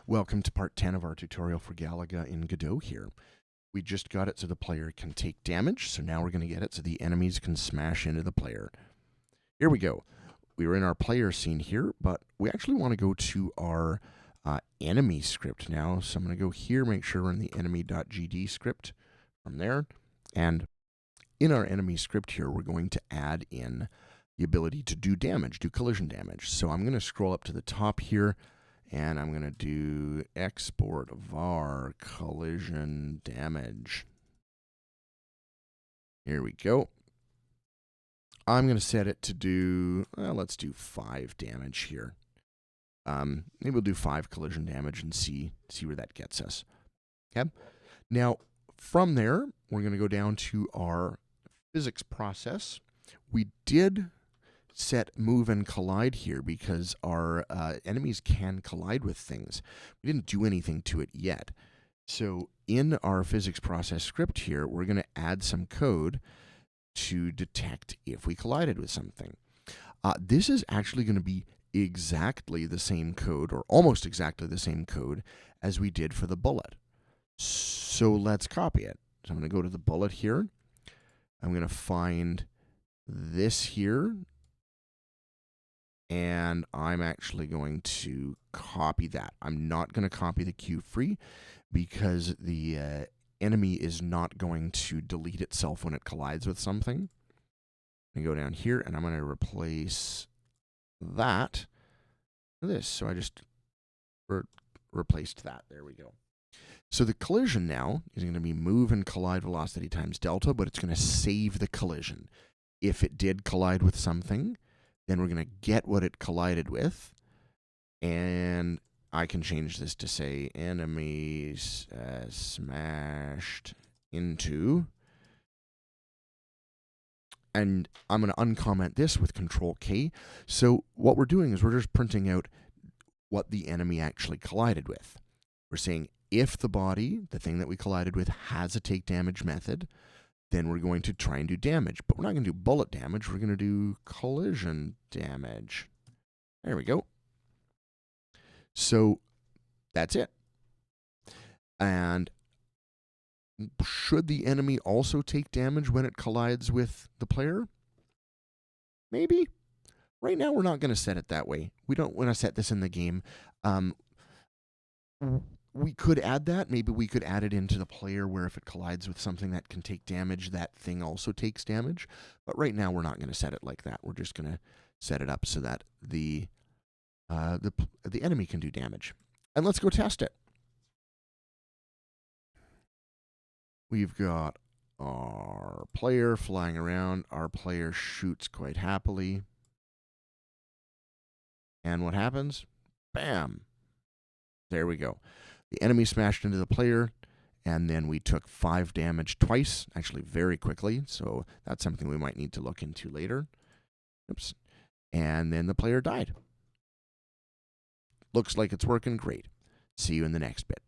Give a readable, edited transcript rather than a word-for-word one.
Welcome to part 10 of our tutorial for Galaga in Godot here. We just got it so the player can take damage, so now we're going to get it so the enemies can smash into the player. Here we go. We were in our player scene here, but we actually want to go to our enemy script now. So I'm going to go here, make sure we're in the enemy.gd script from there. And in our enemy script here, we're going to add in the ability to do damage, do collision damage. So I'm going to scroll up to the top here, and I'm going to do export var collision damage. Here we go. I'm going to set it to do, let's do 5 damage here. Maybe we'll do 5 collision damage and see where that gets us. Okay. Now, from there, we're going to go down to our physics process. We did set move and collide here because our enemies can collide with things. We didn't do anything to it yet. So in our physics process script here, we're going to add some code to detect if we collided with something. This is actually going to be exactly the same code, or almost exactly the same code, as we did for the bullet. So let's copy it. So I'm going to go to the bullet here. I'm going to find this here. And I'm actually going to copy that. I'm not going to copy the Q free because the enemy is not going to delete itself when it collides with something. I'm going to go down here and I'm going to replace that with this. So I just replaced that. There we go. So the collision now is going to be move and collide velocity times delta, but it's going to save the collision. If it did collide with something, then we're going to get what it collided with, and I can change this to say enemies smashed into, and I'm going to uncomment this with Control K. So what we're doing is we're just printing out what the enemy actually collided with. We're saying if the body, the thing that we collided with, has a take damage method, then we're going to try and do damage. But we're not going to do bullet damage. We're going to do collision damage. There we go. So that's it. And should the enemy also take damage when it collides with the player? Maybe. Right now, we're not going to set it that way. We don't want to set this in the game. We could add that. Maybe we could add it into the player where if it collides with something that can take damage, that thing also takes damage. But right now, we're not going to set it like that. We're just going to set it up so that the enemy can do damage. And let's go test it. We've got our player flying around. Our player shoots quite happily. And what happens? Bam! There we go. The enemy smashed into the player, and then we took 5 damage twice, actually very quickly, so that's something we might need to look into later. Oops. And then the player died. Looks like it's working great. See you in the next bit.